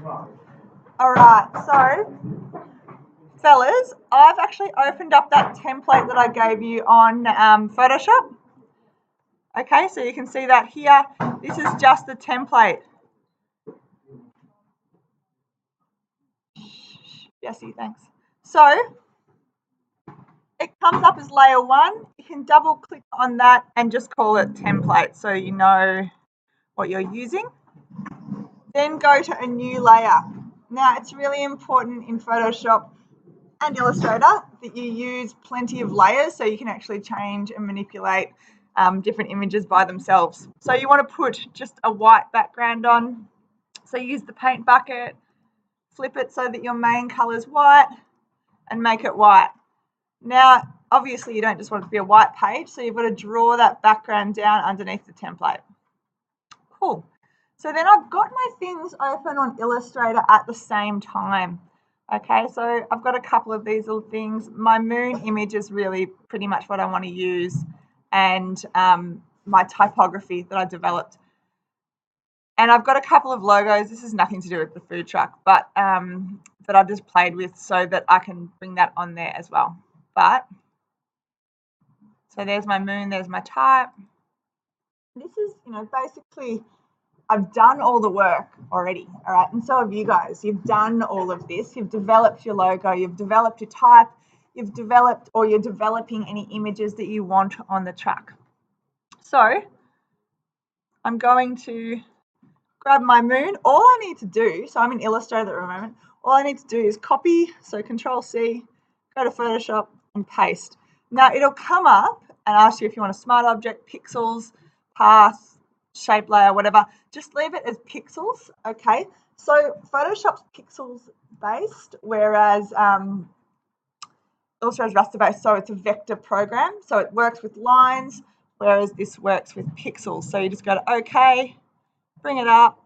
All right, so fellas, I've actually opened up that template that I gave you on Photoshop. Okay, so you can see that here. This is just the template. Jessie, thanks. So it comes up as layer 1. You can double click on that and just call it template so you know what you're using. Then go to a new layer. Now it's really important in Photoshop and Illustrator that you use plenty of layers so you can actually change and manipulate different images by themselves. So you want to put just a white background on. So use the paint bucket, flip it so that your main color is white and make it white. Now, obviously you don't just want it to be a white page, so you've got to draw that background down underneath the template. Cool. So then I've got my things open on Illustrator at the same time. Okay, so I've got a couple of these little things. My moon image is really pretty much what I want to use, and my typography that I developed. And I've got a couple of logos. This has nothing to do with the food truck, but that I've just played with so that I can bring that on there as well. But so there's my moon, there's my type. This is, basically I've done all the work already, all right? And so have you guys. You've done all of this. You've developed your logo, you've developed your type, you've developed or you're developing any images that you want on the truck. So I'm going to grab my moon. All I need to do, so I'm in Illustrator at the moment, all I need to do is copy, so Control C, go to Photoshop and paste. Now it'll come up and ask you if you want a smart object, pixels, path, shape layer, whatever. Just leave it as pixels, okay? So Photoshop's pixels based, whereas Illustrator's raster based, so it's a vector program. So it works with lines, whereas this works with pixels. So you just go to OK, bring it up,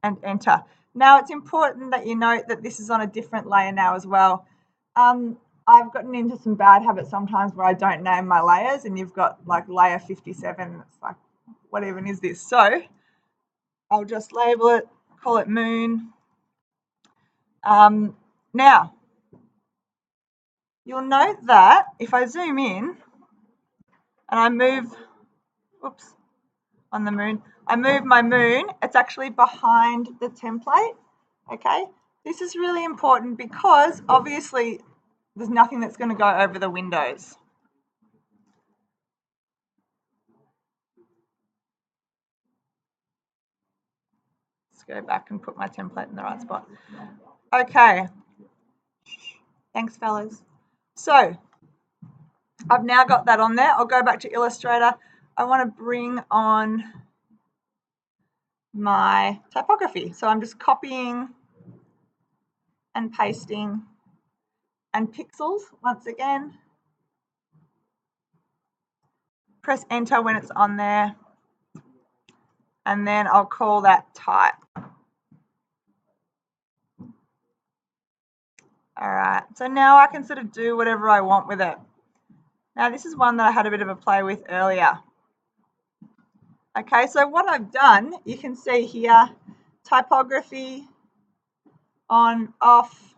and enter. Now it's important that you note that this is on a different layer now as well. I've gotten into some bad habits sometimes where I don't name my layers, and you've got like layer 57. It's like, what even is this? So I'll just label it, call it moon. Now, you'll note that if I zoom in and I move, on the moon, I move my moon, it's actually behind the template, okay? This is really important because obviously there's nothing that's going to go over the windows. Let's go back and put my template in the right spot. Okay. Thanks, fellas. So I've now got that on there. I'll go back to Illustrator. I want to bring on my typography. So I'm just copying and pasting and pixels once again. Press enter when it's on there. And then I'll call that type. All right, so now I can sort of do whatever I want with it. Now this is one that I had a bit of a play with earlier. Okay, so what I've done, you can see here, typography, on, off,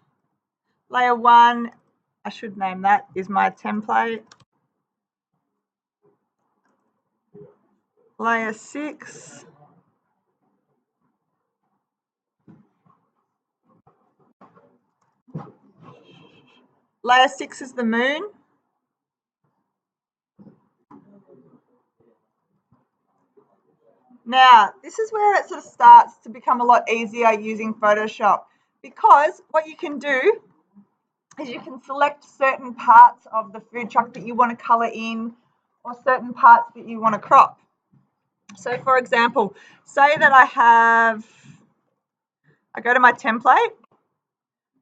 layer 1, I should name that, is my template. Layer 6. Layer 6 is the moon. Now, this is where it sort of starts to become a lot easier using Photoshop, because what you can do is you can select certain parts of the food truck that you want to colour in, or certain parts that you want to crop. So for example, say that I go to my template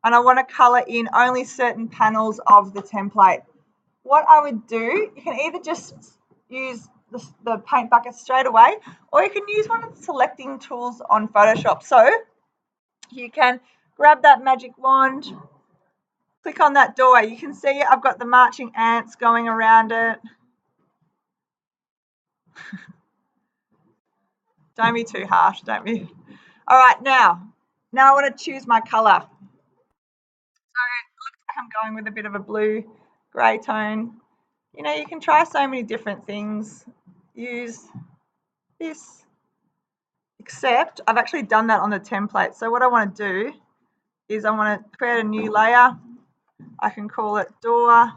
and I want to colour in only certain panels of the template. What I would do, you can either just use the paint bucket straight away, or you can use one of the selecting tools on Photoshop. So you can grab that magic wand, click on that doorway. You can see I've got the marching ants going around it. Don't be too harsh, don't be. All right, now Now I want to choose my color. So it looks like I'm going with a bit of a blue grey tone. You know, you can try so many different things. Use this, except I've actually done that on the template. So what I want to do is I want to create a new layer. I can call it door,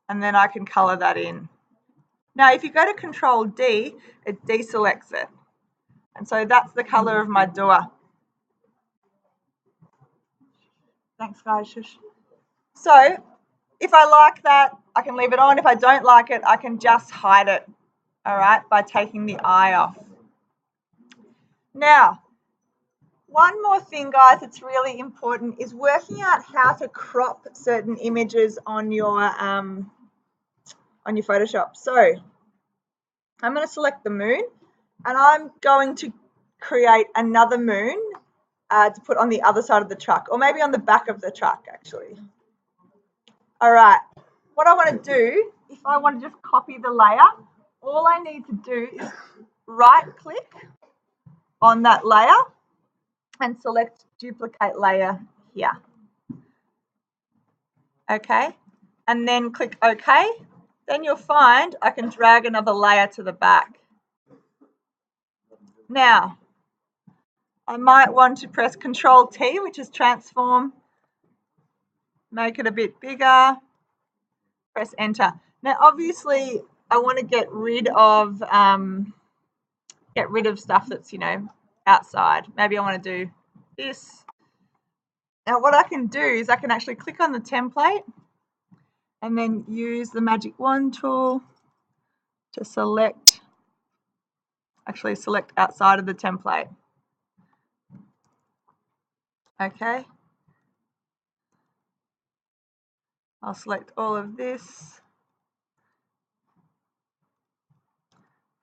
and then I can color that in. Now, if you go to Control D, it deselects it. And so that's the color of my door. Thanks, guys. Shush. So if I like that, I can leave it on. If I don't like it, I can just hide it, all right, by taking the eye off. Now, one more thing, guys, that's really important is working out how to crop certain images on your Photoshop. So I'm going to select the moon, and I'm going to create another moon to put on the other side of the truck, or maybe on the back of the truck, actually. All right, what I want to do, if I want to just copy the layer, all I need to do is right-click on that layer and select duplicate layer here. Okay, and then click OK. Then you'll find I can drag another layer to the back. Now, I might want to press Control T, which is transform, make it a bit bigger, press Enter. Now, obviously, I want to get rid of stuff that's, outside. Maybe I want to do this. Now, what I can do is I can actually click on the template and then use the magic wand tool to select outside of the template. Okay. I'll select all of this,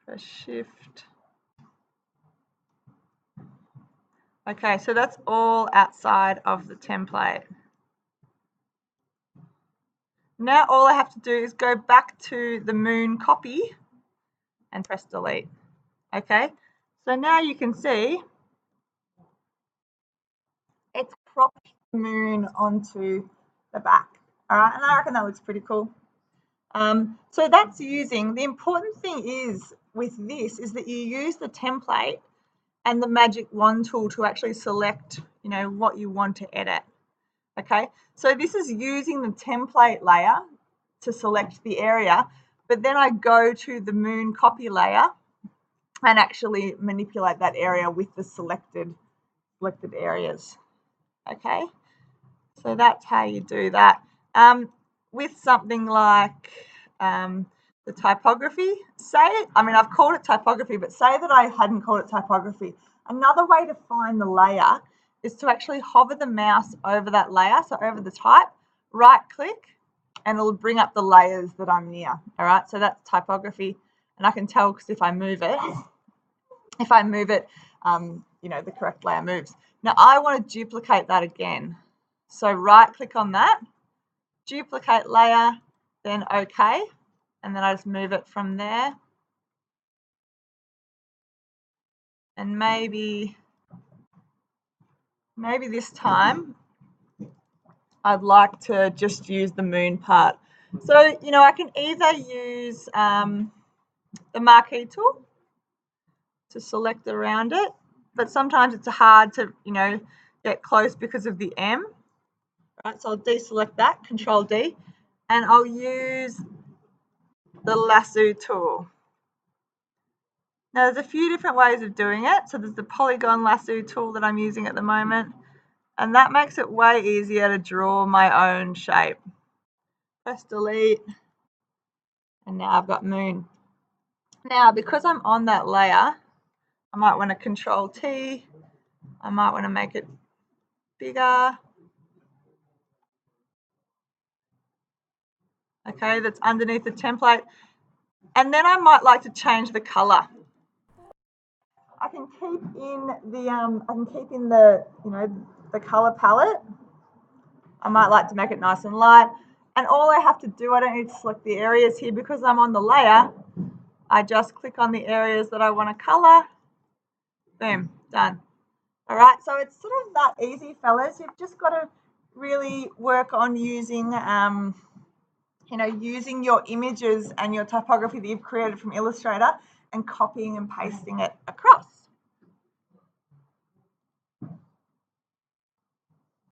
press Shift. Okay, so that's all outside of the template. Now all I have to do is go back to the moon copy and press delete. Okay, so now you can see it's cropped the moon onto the back. All right, and I reckon that looks pretty cool. So that's using, the important thing is with this is that you use the template and the magic wand tool to actually select, what you want to edit. Okay, so this is using the template layer to select the area, but then I go to the moon copy layer and actually manipulate that area with the selected areas. Okay, so that's how you do that. With something like the typography, I've called it typography, but say that I hadn't called it typography. Another way to find the layer is to actually hover the mouse over that layer, so over the type, right click, and it'll bring up the layers that I'm near. All right, so that's typography, and I can tell because if I move it, the correct layer moves. Now I want to duplicate that again. So right click on that, duplicate layer, then OK, and then I just move it from there. And maybe this time I'd like to just use the moon part. So, I can either use the marquee tool to select around it, but sometimes it's hard to, get close because of the M. Right, so I'll deselect that, Control D, and I'll use the lasso tool. Now there's a few different ways of doing it. So there's the polygon lasso tool that I'm using at the moment, and that makes it way easier to draw my own shape. Press delete, and now I've got moon. Now because I'm on that layer, I might want to Control T, I might want to make it bigger. Okay, that's underneath the template. And then I might like to change the color. I can keep in the color palette. I might like to make it nice and light. And all I have to do, I don't need to select the areas here because I'm on the layer. I just click on the areas that I want to color. Boom, done. All right, so it's sort of that easy, fellas. You've just got to really work on using, using your images and your typography that you've created from Illustrator and copying and pasting it across.